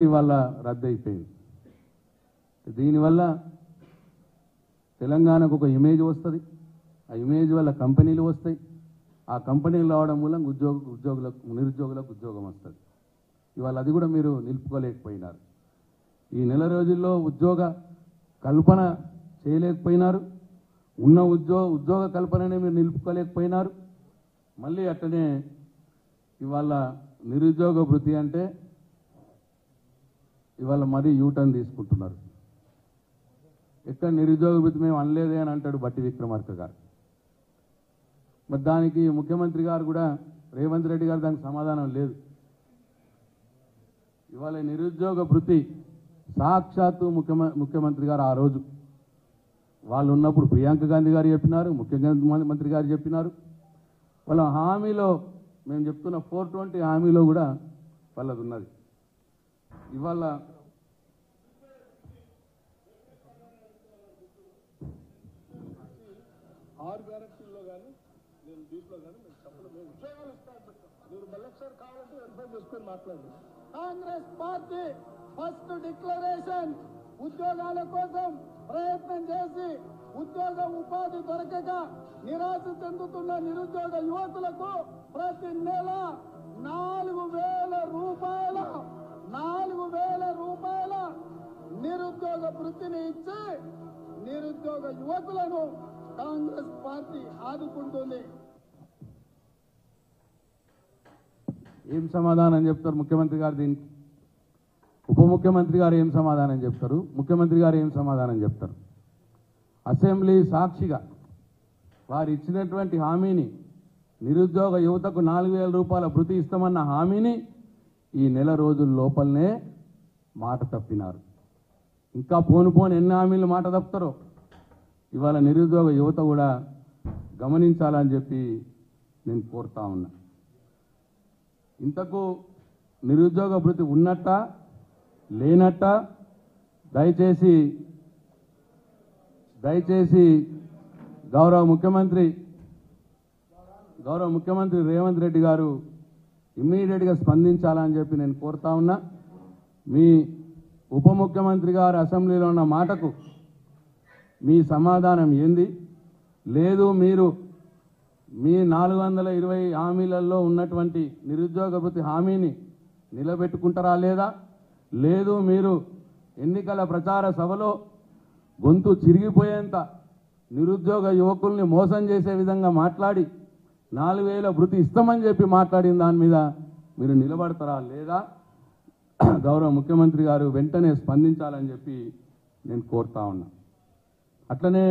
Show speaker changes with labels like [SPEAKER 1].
[SPEAKER 1] ఇవాళ రద్దయిపోయింది. దీనివల్ల తెలంగాణకు ఒక ఇమేజ్ వస్తుంది. ఆ ఇమేజ్ వల్ల కంపెనీలు వస్తాయి. ఆ కంపెనీలు రావడం మూలంగా నిరుద్యోగులకు ఉద్యోగం వస్తుంది. ఇవాళ అది కూడా మీరు నిలుపుకోలేకపోయినారు. ఈ నెల రోజుల్లో ఉద్యోగ కల్పన చేయలేకపోయినారు. ఉన్న ఉద్యోగ కల్పననే మీరు నిలుపుకోలేకపోయినారు. మళ్ళీ అట్లనే ఇవాళ నిరుద్యోగ భృతి అంటే ఇవాళ మరీ యూటర్న్ తీసుకుంటున్నారు. ఎక్కడ నిరుద్యోగ భృతి మేము అనలేదే అని అంటాడు బట్టి విక్రమార్క గారు. మరి దానికి ముఖ్యమంత్రి గారు కూడా రేవంత్ రెడ్డి గారు దానికి సమాధానం లేదు. ఇవాళ నిరుద్యోగ భృతి సాక్షాత్తు ముఖ్యమంత్రి గారు ఆ రోజు వాళ్ళు ఉన్నప్పుడు ప్రియాంక గాంధీ గారు చెప్పినారు, ముఖ్యమంత్రి గారు చెప్పినారు. వాళ్ళ హామీలో మేము చెప్తున్న 420 హామీలో కూడా వాళ్ళది ఉన్నది. ఇవాళ
[SPEAKER 2] ఆరు గ్యారెంటీల్లో కానీ నేను దీంట్లో కానీ మీకు చెప్పలేదు. మేము ఉద్యోగాలు ఇస్తాను. మీరు మళ్ళొకసారి కావాలంటే వెరిఫై చేసుకొని మాట్లాడండి. కాంగ్రెస్ పార్టీ ఫస్ట్ డిక్లరేషన్ ఉద్యోగాల కోసం ప్రయత్నం చేసి ఉపాధి దొరకక నిరాశ చెందుతున్న నిరుద్యోగ యువకులకు ప్రతి నెల 4,000 రూపాయల నిరుద్యోగ వృత్తిని ఇచ్చి నిరుద్యోగ యువకులను కాంగ్రెస్ పార్టీ ఆదుకుంటుంది.
[SPEAKER 1] ఏం సమాధానం చెప్తారు ముఖ్యమంత్రి గారు దీనికి? ఉప ముఖ్యమంత్రి గారు ఏం సమాధానం చెప్తారు? ముఖ్యమంత్రి గారు ఏం సమాధానం చెప్తారు? అసెంబ్లీ సాక్షిగా వారు ఇచ్చినటువంటి హామీని, నిరుద్యోగ యువతకు 4,000 రూపాయల భృతి ఇస్తామన్న హామీని ఈ నెల రోజుల లోపలనే మాట తప్పినారు. ఇంకా పోను ఎన్ని హామీలు మాట తప్పుతారో ఇవాళ నిరుద్యోగ యువత కూడా గమనించాలని చెప్పి నేను కోరుతా ఉన్నా. ఇంతకు నిరుద్యోగ భృతి ఉన్నట్ట లేనట్ట దయచేసి గౌరవ ముఖ్యమంత్రి రేవంత్ రెడ్డి గారు ఇమ్మీడియట్గా స్పందించాలని చెప్పి నేను కోరుతా ఉన్నా. మీ ఉప ముఖ్యమంత్రి గారు అసెంబ్లీలో ఉన్న మాటకు మీ సమాధానం ఏంది? లేదు మీరు మీ 420 హామీలలో ఉన్నటువంటి నిరుద్యోగ భృతి హామీని నిలబెట్టుకుంటారా లేదా? లేదు మీరు ఎన్నికల ప్రచార సభలో గొంతు చిరిగిపోయేంత నిరుద్యోగ యువకుల్ని మోసం చేసే విధంగా మాట్లాడి 4,000 భృతి ఇస్తామని చెప్పి మాట్లాడిన దాని మీద మీరు నిలబడతారా లేదా? గౌరవ ముఖ్యమంత్రి గారు వెంటనే స్పందించాలని చెప్పి నేను కోరుతా ఉన్నా. అట్లనే